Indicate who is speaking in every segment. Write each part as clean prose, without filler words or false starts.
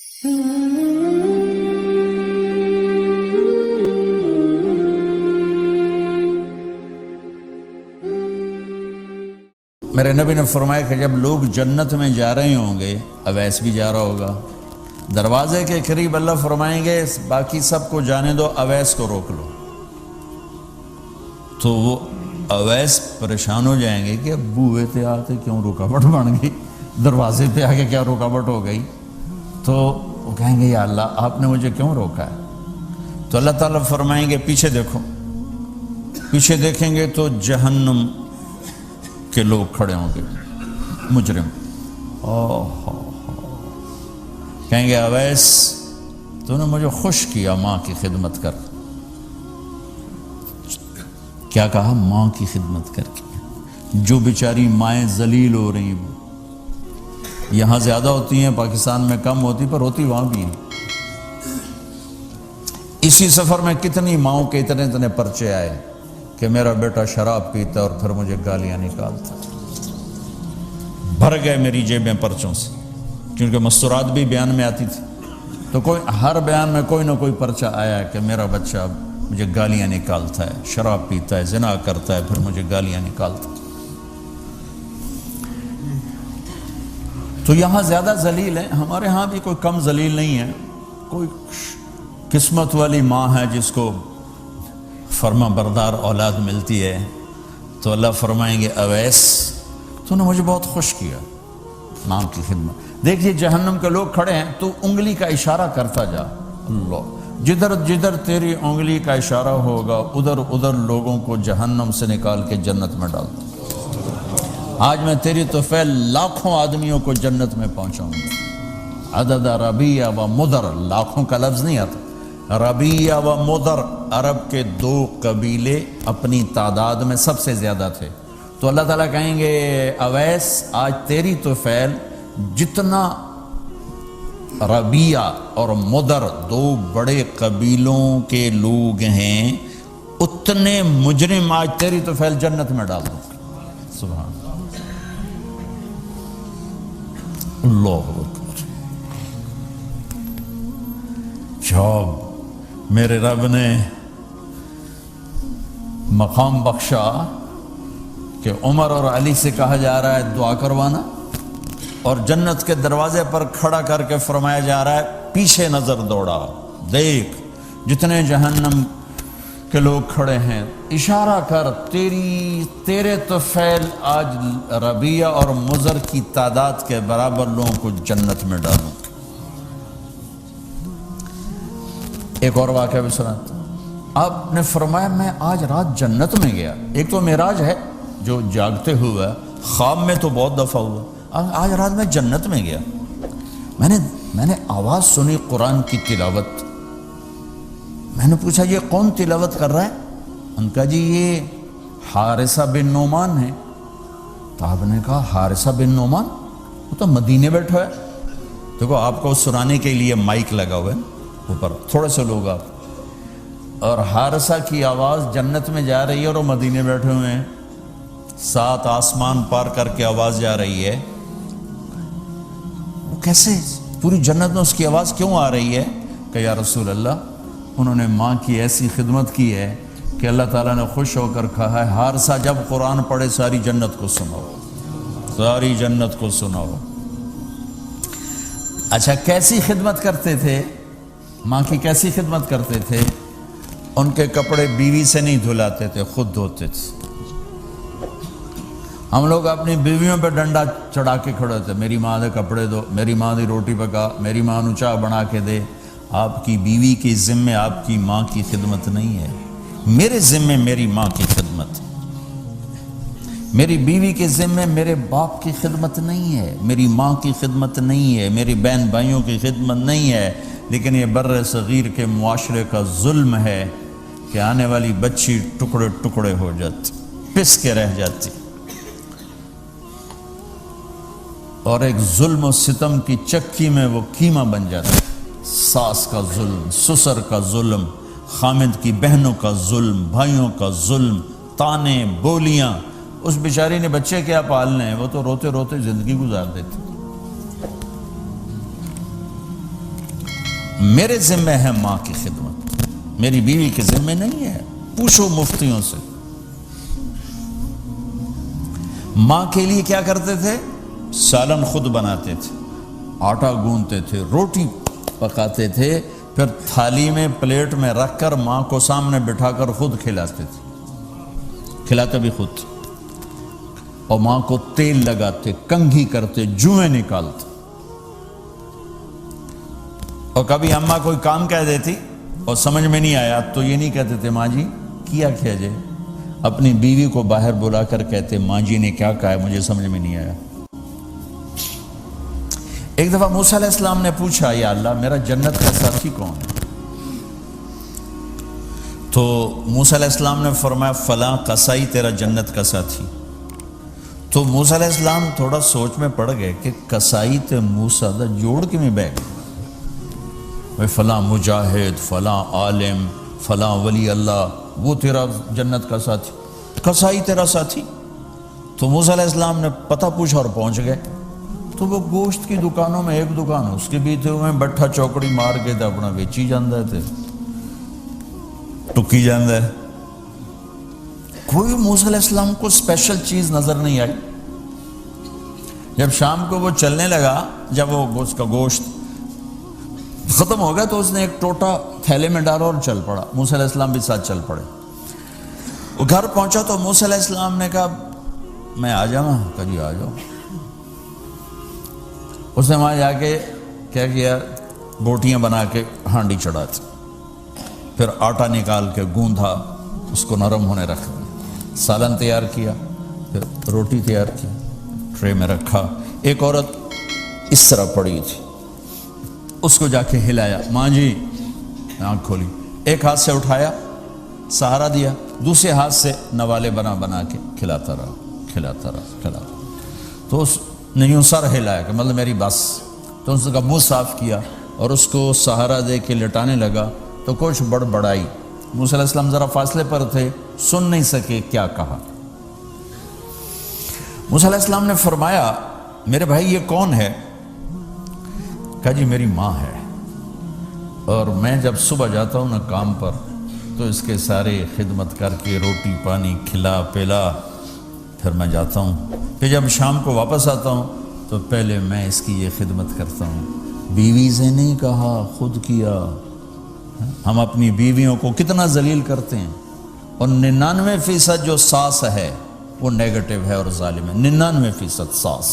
Speaker 1: میرے نبی نے فرمایا کہ جب لوگ جنت میں جا رہے ہوں گے، اویس بھی جا رہا ہوگا، دروازے کے قریب اللہ فرمائیں گے باقی سب کو جانے دو، اویس کو روک لو۔ تو وہ اویس پریشان ہو جائیں گے کہ اب بوئے تھے آتے کیوں رکاوٹ بن گئی، دروازے پہ آگے کیا رکاوٹ ہو گئی؟ تو وہ کہیں گے یا اللہ آپ نے مجھے کیوں روکا ہے؟ تو اللہ تعالیٰ فرمائیں گے پیچھے دیکھو، پیچھے دیکھیں گے تو جہنم کے لوگ کھڑے ہوں گے، مجرم۔ کہیں گے اویس تو نے مجھے خوش کیا ماں کی خدمت کر۔ کیا کہا؟ ماں کی خدمت کر کے۔ جو بیچاری مائیں ذلیل ہو رہی ہیں، یہاں زیادہ ہوتی ہیں، پاکستان میں کم ہوتی، پر ہوتی وہاں بھی ہیں۔ اسی سفر میں کتنی ماؤں کے اتنے پرچے آئے کہ میرا بیٹا شراب پیتا اور پھر مجھے گالیاں نکالتا۔ بھر گئے میری جیبیں پرچوں سے، کیونکہ مستورات بھی بیان میں آتی تھی، تو ہر بیان میں کوئی نہ کوئی پرچہ آیا کہ میرا بچہ مجھے گالیاں نکالتا ہے، شراب پیتا ہے، زنا کرتا ہے، پھر مجھے گالیاں نکالتا ہے۔ تو یہاں زیادہ ذلیل ہیں، ہمارے ہاں بھی کوئی کم ذلیل نہیں ہے۔ کوئی قسمت والی ماں ہے جس کو فرما بردار اولاد ملتی ہے، تو اللہ فرمائیں گے اویس تو نے مجھے بہت خوش کیا ماں کی خدمت۔ دیکھیے جہنم کے لوگ کھڑے ہیں، تو انگلی کا اشارہ کرتا جا، اللہ جدھر جدھر تیری انگلی کا اشارہ ہوگا ادھر ادھر لوگوں کو جہنم سے نکال کے جنت میں ڈال دو۔ آج میں تیری طفیل لاکھوں آدمیوں کو جنت میں پہنچاؤں گا۔ عدد ربیہ و مدر، لاکھوں کا لفظ نہیں آتا، ربیہ و مدر عرب کے دو قبیلے اپنی تعداد میں سب سے زیادہ تھے۔ تو اللہ تعالیٰ کہیں گے اویس آج تیری طفیل جتنا ربیہ اور مدر دو بڑے قبیلوں کے لوگ ہیں، اتنے مجرم آج تیری طفیل جنت میں ڈال دوں۔ سبحان اللہ اکبر۔ جب میرے رب نے مقام بخشا کہ عمر اور علی سے کہا جا رہا ہے دعا کروانا، اور جنت کے دروازے پر کھڑا کر کے فرمایا جا رہا ہے پیچھے نظر دوڑا، دیکھ جتنے جہنم کے لوگ کھڑے ہیں، اشارہ کر تیرے طفیل آج ربیہ اور مضر کی تعداد کے برابر لوگوں کو جنت میں ڈالوں۔ ایک اور واقعہ بھی سناتا ہوں۔ آپ نے فرمایا میں آج رات جنت میں گیا۔ ایک تو معراج ہے جو جاگتے ہوئے، خواب میں تو بہت دفعہ ہوا، آج رات میں جنت میں گیا، میں نے آواز سنی قرآن کی تلاوت۔ میں نے پوچھا یہ کون تلاوت کر رہا ہے؟ ان کا جی یہ حارثہ بن نعمان ہے۔ تو آپ نے کہا حارثہ بن نعمان؟ وہ تو مدینے بیٹھا ہے۔ دیکھو آپ کو سنانے کے لیے مائک لگا ہوا ہے اوپر، تھوڑے سے لوگ آپ، اور حارثہ کی آواز جنت میں جا رہی ہے اور وہ مدینے بیٹھے ہوئے ہیں، 7 آسمان پار کر کے آواز جا رہی ہے۔ وہ کیسے پوری جنت میں اس کی آواز کیوں آ رہی ہے؟ کہ یا رسول اللہ انہوں نے ماں کی ایسی خدمت کی ہے کہ اللہ تعالیٰ نے خوش ہو کر کہا ہے حارثہ جب قرآن پڑھے ساری جنت کو سناؤ، ساری جنت کو سناؤ۔ اچھا کیسی خدمت کرتے تھے؟ ماں کی کیسی خدمت کرتے تھے؟ ان کے کپڑے بیوی سے نہیں دھلاتے تھے، خود دھوتے تھے۔ ہم لوگ اپنی بیویوں پہ ڈنڈا چڑھا کے کھڑے ہوتے، میری ماں دے کپڑے دو، میری ماں دی روٹی پکا، میری ماں نو چاہ بنا کے دے۔ آپ کی بیوی کے ذمے آپ کی ماں کی خدمت نہیں ہے، میرے ذمے میری ماں کی خدمت، میری بیوی کے ذمے میرے باپ کی خدمت نہیں ہے، میری ماں کی خدمت نہیں ہے، میری بہن بھائیوں کی خدمت نہیں ہے۔ لیکن یہ بر صغیر کے معاشرے کا ظلم ہے کہ آنے والی بچی ٹکڑے ٹکڑے ہو جاتی، پس کے رہ جاتی، اور ایک ظلم و ستم کی چکی میں وہ قیمہ بن جاتا ہے۔ ساس کا ظلم، سسر کا ظلم، خامد کی بہنوں کا ظلم، بھائیوں کا ظلم، تانے بولیاں۔ اس بیچاری نے بچے کیا پالنے ہیں، وہ تو روتے روتے زندگی گزار دیتی۔ میرے ذمہ ہے ماں کی خدمت، میری بیوی کے ذمہ نہیں ہے۔ پوچھو مفتیوں سے، ماں کے لیے کیا کرتے تھے؟ سالن خود بناتے تھے، آٹا گوندتے تھے، روٹی پکاتے تھے، پھر تھالی میں پلیٹ میں رکھ کر ماں کو سامنے بٹھا کر خود کھلاتے تھے، کھلاتے بھی خود، اور ماں کو تیل لگاتے، کنگھی کرتے، جوئیں نکالتے۔ اور کبھی اماں کوئی کام کہہ دیتی اور سمجھ میں نہیں آیا تو یہ نہیں کہتے تھے ماں جی کیا جائے، اپنی بیوی کو باہر بلا کر کہتے ماں جی نے کیا کہا ہے مجھے سمجھ میں نہیں آیا۔ ایک دفعہ موسیٰ علیہ السلام نے پوچھا یا اللہ میرا جنت کا ساتھی کون ہے؟ تو موسیٰ علیہ السلام نے فرمایا فلاں قصائی تیرا جنت کا ساتھی۔ تو موسیٰ علیہ السلام تھوڑا سوچ میں پڑ گئے کہ قصائی تے موسیٰ دا جوڑ کے میں بیٹھ گئے، فلاں مجاہد، فلاں عالم، فلاں ولی اللہ وہ تیرا جنت کا ساتھی، قصائی تیرا ساتھی۔ تو موسیٰ علیہ السلام نے پتہ پوچھا اور پہنچ گئے۔ تو وہ گوشت کی دکانوں میں ایک دکان اس کے بھی تھے، میں بٹھا چوکڑی مار کے تھے اپنا ویچی جاندے تھے، ٹکی جاندے۔ کوئی موسیٰ علیہ السلام کو اسپیشل چیز نظر نہیں آئی۔ جب شام کو وہ چلنے لگا، جب وہ اس کا گوشت ختم ہو گیا تو اس نے ایک ٹوٹا تھیلے میں ڈالا اور چل پڑا، موسیٰ علیہ السلام بھی ساتھ چل پڑے۔ وہ گھر پہنچا تو موسیٰ علیہ السلام نے کہا میں آ جاؤں؟ کہا جی آ جاؤ۔ اس نے وہاں جا کے کیا کیا، بوٹیاں بنا کے ہانڈی چڑھاتی، پھر آٹا نکال کے گوندھا، اس کو نرم ہونے رکھ دیا، سالن تیار کیا، پھر روٹی تیار کی، ٹرے میں رکھا۔ ایک عورت اس طرح پڑی تھی، اس کو جا کے ہلایا، ماں جی، آنکھ کھولی، ایک ہاتھ سے اٹھایا، سہارا دیا، دوسرے ہاتھ سے نوالے بنا بنا کے کھلاتا رہا، کھلاتا رہا، کھلاتا رہا۔ تو اس نے یوں سر ہلایا کہ مطلب میری بس۔ تو اس کا منہ صاف کیا اور اس کو سہارا دے کے لٹانے لگا تو کچھ بڑبڑائی۔ موسیٰ علیہ السلام ذرا فاصلے پر تھے، سن نہیں سکے کیا کہا۔ موسیٰ علیہ السلام نے فرمایا میرے بھائی یہ کون ہے؟ کہا جی میری ماں ہے، اور میں جب صبح جاتا ہوں نا کام پر تو اس کے سارے خدمت کر کے روٹی پانی کھلا پلا پھر میں جاتا ہوں، پھر جب شام کو واپس آتا ہوں تو پہلے میں اس کی یہ خدمت کرتا ہوں۔ بیوی سے نہیں کہا، خود کیا۔ ہم اپنی بیویوں کو کتنا ذلیل کرتے ہیں، اور 99% جو ساس ہے وہ نیگیٹو ہے اور ظالم ہے۔ 99% ساس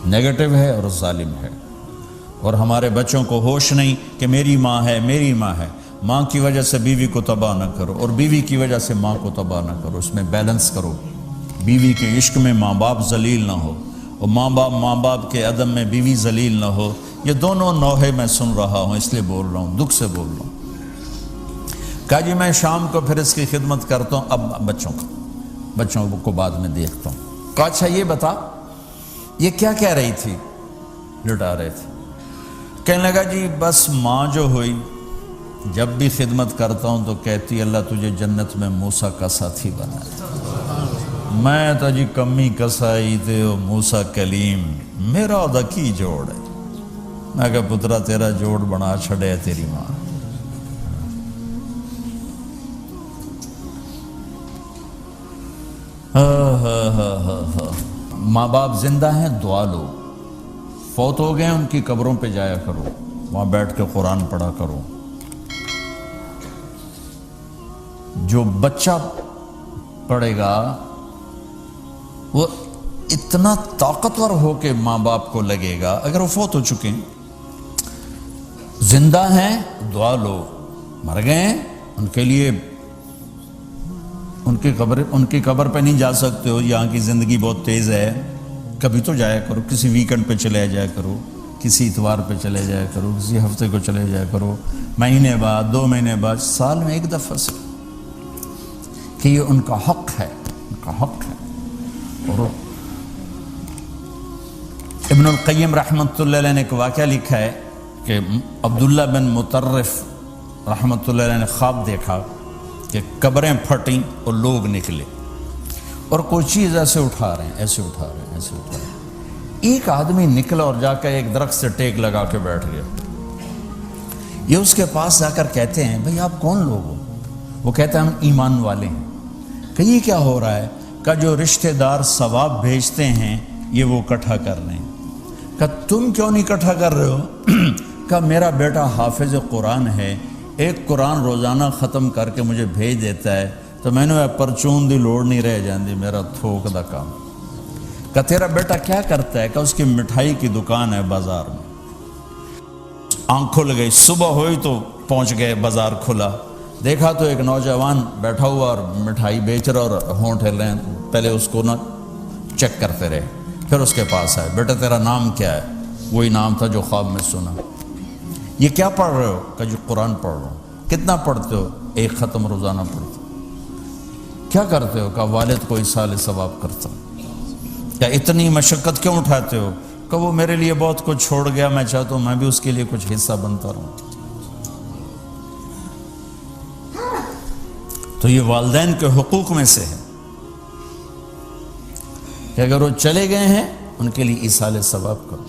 Speaker 1: نیگیٹو ہے اور ظالم ہے، اور ہمارے بچوں کو ہوش نہیں کہ میری ماں ہے، میری ماں ہے۔ ماں کی وجہ سے بیوی کو تباہ نہ کرو، اور بیوی کی وجہ سے ماں کو تباہ نہ کرو، اس میں بیلنس کرو۔ بیوی کے عشق میں ماں باپ ذلیل نہ ہو، اور ماں باپ کے عدم میں بیوی ذلیل نہ ہو۔ یہ دونوں نوحے میں سن رہا ہوں، اس لیے بول رہا ہوں، دکھ سے بول رہا ہوں۔ کہا جی میں شام کو پھر اس کی خدمت کرتا ہوں، اب بچوں کو بعد میں دیکھتا ہوں۔ کہا اچھا یہ بتا یہ کیا کہہ رہی تھی؟ لٹا رہے تھے۔ کہنے لگا جی بس ماں جو ہوئی جب بھی خدمت کرتا ہوں تو کہتی اللہ تجھے جنت میں موسیٰ کا ساتھی بنا۔ میں تو جی کمی کسائی تے موسیٰ کلیم، میرا دا کی جوڑ ہے۔ میں کہا پترا تیرا جوڑ بنا چھڑے تیری ماں۔ ماں باپ زندہ ہیں دعا لو، فوت ہو گئے ان کی قبروں پہ جایا کرو، وہاں بیٹھ کے قرآن پڑھا کرو۔ جو بچہ پڑھے گا وہ اتنا طاقتور ہو کے ماں باپ کو لگے گا، اگر وہ فوت ہو چکے ہیں۔ زندہ ہیں دعا لو، مر گئے ہیں ان کے لیے ان کی قبر پہ نہیں جا سکتے ہو، یہاں کی زندگی بہت تیز ہے، کبھی تو جایا کرو، کسی ویکنڈ پہ چلے جایا کرو، کسی اتوار پہ چلے جایا کرو، کسی ہفتے کو چلے جایا کرو، مہینے بعد 2 مہینے بعد، سال میں ایک دفعہ سے، کہ یہ ان کا حق ہے، ان کا حق ہے۔ اور ابن القیم رحمۃ اللہ علیہ نے ایک واقعہ لکھا ہے کہ عبداللہ بن مطرف رحمۃ اللہ علیہ نے خواب دیکھا کہ قبریں پھٹیں اور لوگ نکلے اور کوئی چیز ایسے اٹھا رہے ہیں، ایسے اٹھا رہے ہیں، ایسے اٹھا رہے ہیں۔ ایک آدمی نکلا اور جا کے ایک درخت سے ٹیک لگا کے بیٹھ گیا، یہ اس کے پاس جا کر کہتے ہیں بھئی آپ کون لوگ ہو؟ وہ کہتے ہیں ہم ایمان والے ہیں۔ کہ یہ کیا ہو رہا ہے؟ کہ جو رشتہ دار ثواب بھیجتے ہیں یہ وہ اکٹھا کر رہے ہیں۔ کہ تم کیوں نہیں اکٹھا کر رہے ہو؟ کہ میرا بیٹا حافظ قرآن ہے، ایک قرآن روزانہ ختم کر کے مجھے بھیج دیتا ہے، تو میں نے پرچون دی لوڑ نہیں رہ جاندی، میرا تھوک دا کام۔ کہ تیرا بیٹا کیا کرتا ہے؟ کہ اس کی مٹھائی کی دکان ہے بازار میں۔ آنکھ کھل گئی، صبح ہوئی تو پہنچ گئے، بازار کھلا، دیکھا تو ایک نوجوان بیٹھا ہوا اور مٹھائی بیچ رہا اور ہونٹ ہل رہے ہیں۔ پہلے اس کو نہ چیک کرتے رہے، پھر اس کے پاس آئے، بیٹا تیرا نام کیا ہے؟ وہی نام تھا جو خواب میں سنا۔ یہ کیا پڑھ رہے ہو؟ کہ جو قرآن پڑھ رہا ہوں۔ کتنا پڑھتے ہو؟ ایک ختم روزانہ پڑھتے ہو۔ کیا کرتے ہو؟ کہ والد کو ایصال ثواب کرتا ہوں۔ کیا اتنی مشقت کیوں اٹھاتے ہو؟ کہ وہ میرے لیے بہت کچھ چھوڑ گیا، میں چاہتا ہوں میں بھی اس کے لیے کچھ حصہ بنتا رہوں۔ تو یہ والدین کے حقوق میں سے ہے کہ اگر وہ چلے گئے ہیں ان کے لیے ایصال ثواب کرو۔